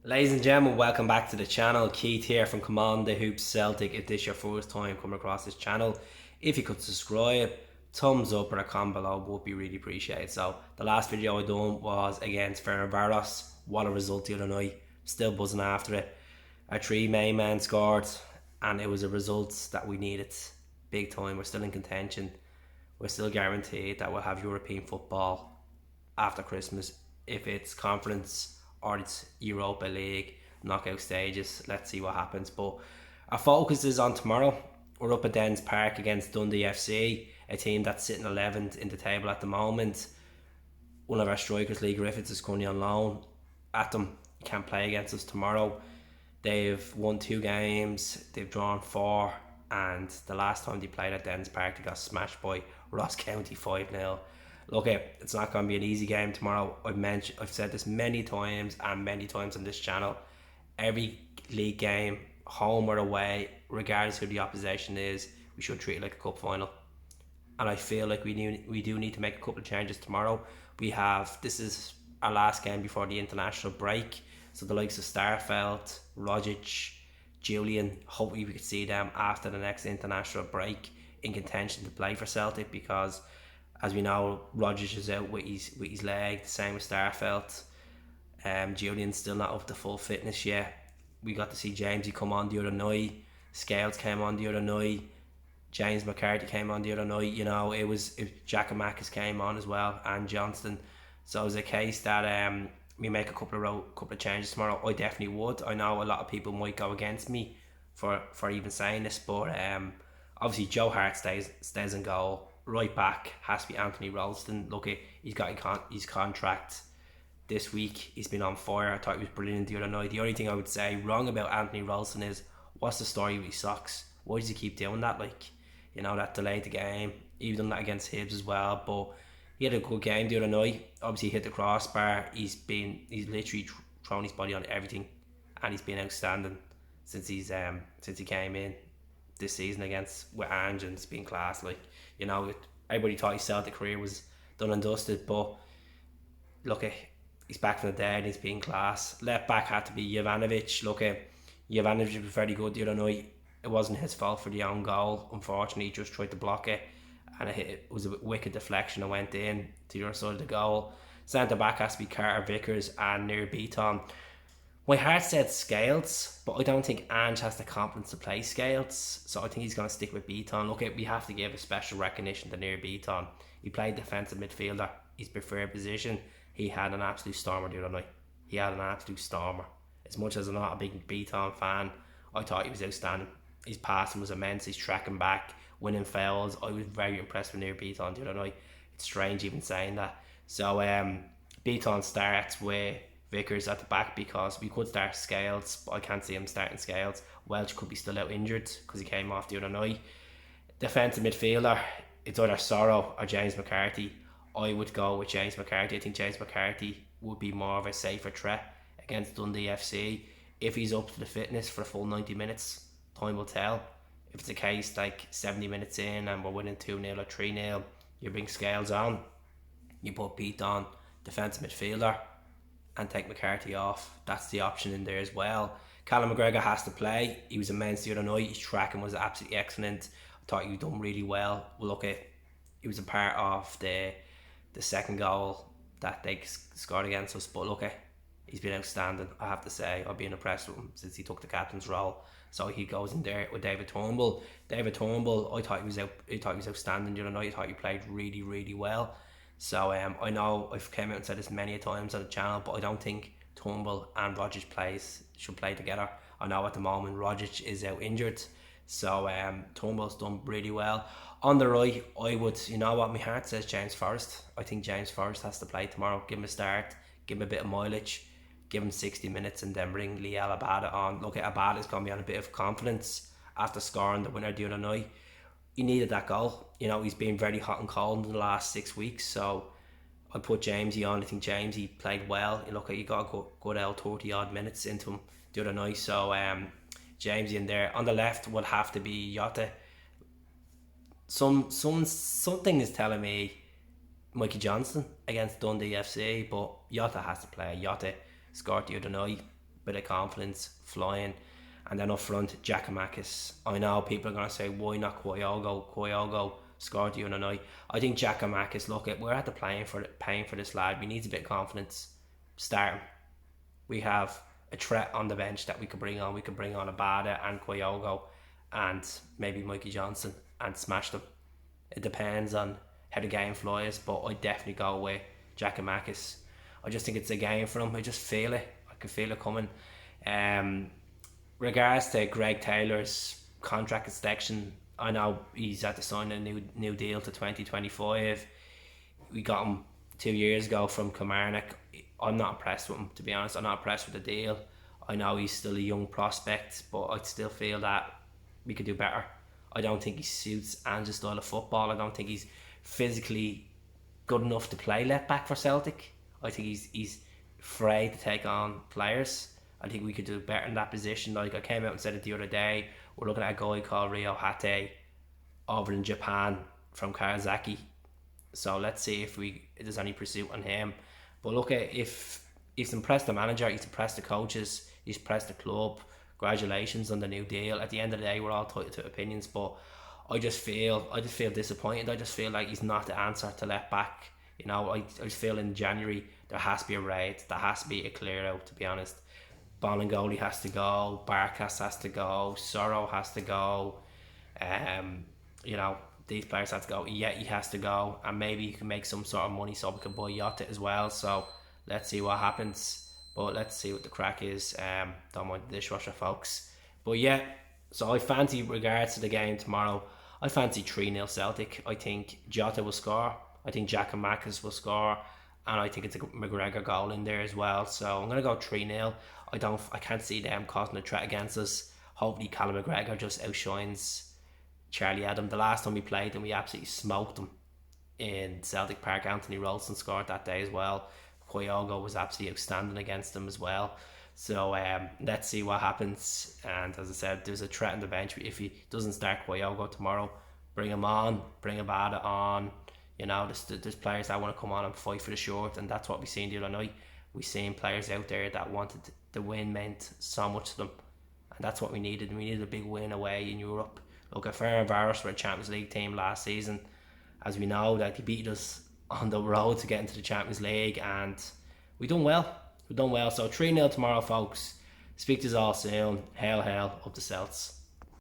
Ladies and gentlemen, welcome back to the channel. Keith here from Cmon, the Hoops Celtic. If this is your first time coming across this channel, if you could subscribe, thumbs up or a comment below would be really appreciated. So the last video I done was against Ferencváros. What a result the other night. Still buzzing after it. Our three main men scored and it was a result that we needed big time. We're still in contention. We're still guaranteed that we'll have European football after Christmas. If it's conference or it's Europa League knockout stages, let's see what happens. But our focus is on tomorrow. We're up at Dens Park against Dundee FC, a team that's sitting 11th in the table at the moment. One of our strikers, Lee Griffiths, is currently on loan at them. He can't play against us tomorrow. They've won 2 games, they've drawn 4, and the last time they played at Dens Park they got smashed by Ross County 5-0. Look, it's not going to be an easy game tomorrow. I've said this many times and many times on this channel. Every league game, home or away, regardless who the opposition is, we should treat it like a cup final. And I feel like we do need to make a couple of changes tomorrow. This is our last game before the international break. So the likes of Starfelt, Rogic, Julian, hopefully we could see them after the next international break in contention to play for Celtic, because as we know, Rogic is out with his leg, the same with Starfelt. Julian's still not up to full fitness yet. We got to see Jamesy come on the other night. Scales came on the other night. James McCarthy came on the other night. You know, it was Giacomakis came on as well, and Johnston. So it was a case that we make a couple of changes tomorrow. I definitely would. I know a lot of people might go against me for even saying this, but obviously Joe Hart stays in goal. Right back has to be Anthony Ralston. Look, he's got his contract this week. He's been on fire. I thought he was brilliant the other night. The only thing I would say wrong about Anthony Ralston is, what's the story with his socks? Why does he keep doing that? Like, you know, that delayed the game. He's done that against Hibs as well. But he had a good game the other night. Obviously, he hit the crossbar. He's literally thrown his body on everything, and he's been outstanding since he came in this season with Ange, and it's been class. Like, you know, everybody thought his Celtic career was done and dusted, but look, he's back from the dead and he's been class. Left back had to be Jovanovic. Look, Jovanovic was very good the other night. It wasn't his fault for the own goal. Unfortunately, he just tried to block it, and it was a wicked deflection and went in to the other side of the goal. Centre back has to be Carter Vickers and Nir Beaton. My heart said Scales, but I don't think Ange has the confidence to play Scales, so I think he's going to stick with Beaton. Look, we have to give a special recognition to Nir Beaton. He played defensive midfielder, his preferred position. He had an absolute stormer the other night. He had an absolute stormer. As much as I'm not a big Beaton fan, I thought he was outstanding. His passing was immense, he's tracking back, winning fouls. I was very impressed with Nir Beaton the other night. It's strange even saying that. So Beaton starts with Vickers at the back, because we could start Scales, but I can't see him starting Scales. Welch could be still out injured because he came off the other night. Defensive midfielder, it's either Sorrow or James McCarthy. I would go with James McCarthy. I think James McCarthy would be more of a safer threat against Dundee FC. If he's up to the fitness for a full 90 minutes, time will tell. If it's a case like 70 minutes in and we're winning 2-0 or 3-0, you bring Scales on, you put Pete on, defensive midfielder, and take McCarthy off. That's the option in there as well. Callum McGregor has to play. He was immense the other night. His tracking was absolutely excellent. I thought he was done really well. Look, he was a part of the second goal that they scored against us. But look, he's been outstanding. I have to say, I've been impressed with him since he took the captain's role. So he goes in there with David Turnbull. David Turnbull, I thought he was outstanding the other night. I thought he played really, really well. So I know I've came out and said this many times on the channel, but I don't think Turnbull and Rogic should play together. I know at the moment Rogic is out injured, so Turnbull's done really well. On the right, I would, you know what, my heart says James Forrest. I think James Forrest has to play tomorrow. Give him a start, give him a bit of mileage, give him 60 minutes, and then bring Liel Abada on. Look, Abada's going to be on a bit of confidence after scoring the winner the other night. He needed that goal. You know, he's been very hot and cold in the last 6 weeks, so I put Jamesy on. I think Jamesy played well. You look, he got a good 30 odd minutes into him the other night, so Jamesy in there. On the left would have to be Jota. Something is telling me Mikey Johnston against Dundee FC, but Jota has to play. Jota scored the other night. bit of confidence flying. And then up front, Giakoumakis. I know people are going to say, why not Kyogo? Kyogo scored the other night. I think Giakoumakis, look, we're at the paying for this lad. We need a bit of confidence. Start him. We have a threat on the bench that we could bring on. We could bring on Abada and Kyogo and maybe Mikey Johnson and smash them. It depends on how the game flies, but I definitely go with Giakoumakis. I just think it's a game for him. I just feel it. I can feel it coming. Regards to Greg Taylor's contract extension, I know he's had to sign a new deal to 2025. We got him 2 years ago from Kilmarnock. I'm not impressed with him, to be honest. I'm not impressed with the deal. I know he's still a young prospect, but I still feel that we could do better. I don't think he suits Ange's style of football. I don't think he's physically good enough to play left back for Celtic. I think he's afraid to take on players. I think we could do better in that position. Like I came out and said it the other day, we're looking at a guy called Ryo Hate over in Japan from Kawasaki. So let's see if there's any pursuit on him. But look, if he's impressed the manager, he's impressed the coaches, he's impressed the club. Congratulations on the new deal. At the end of the day, we're all entitled to opinions, but I just feel disappointed. I just feel like he's not the answer to left back. You know, I just feel in January there has to be a raid, there has to be a clear out. To be honest, Bolingoli has to go, Barkas has to go, Sorrow has to go. You know, these players have to go. Yeah, he has to go, and maybe you can make some sort of money so we can buy Jota as well. So let's see what happens. But let's see what the crack is. Don't mind the dishwasher, folks. But yeah, so I fancy, regards to the game tomorrow, I fancy 3-0 Celtic. I think Jota will score. I think Giakoumakis will score. And I think it's a McGregor goal in there as well. So I'm going to go 3-0. I can't see them causing a threat against us. Hopefully Callum McGregor just outshines Charlie Adam. The last time we played them, we absolutely smoked them in Celtic Park. Anthony Rolson scored that day as well. Kyogo was absolutely outstanding against them as well. So let's see what happens. And as I said, there's a threat on the bench. If he doesn't start Kyogo tomorrow, bring him on, bring Abada on. You know, there's players that want to come on and fight for the short, and that's what we seen the other night. We seen players out there that wanted the win, meant so much to them, and that's what we needed. We needed a big win away in Europe. Look, at Ferencváros were a Champions League team last season, as we know that they beat us on the road to get into the Champions League, and we done well. So 3-0 tomorrow, folks. Speak to us all soon. Hail, up the Celts.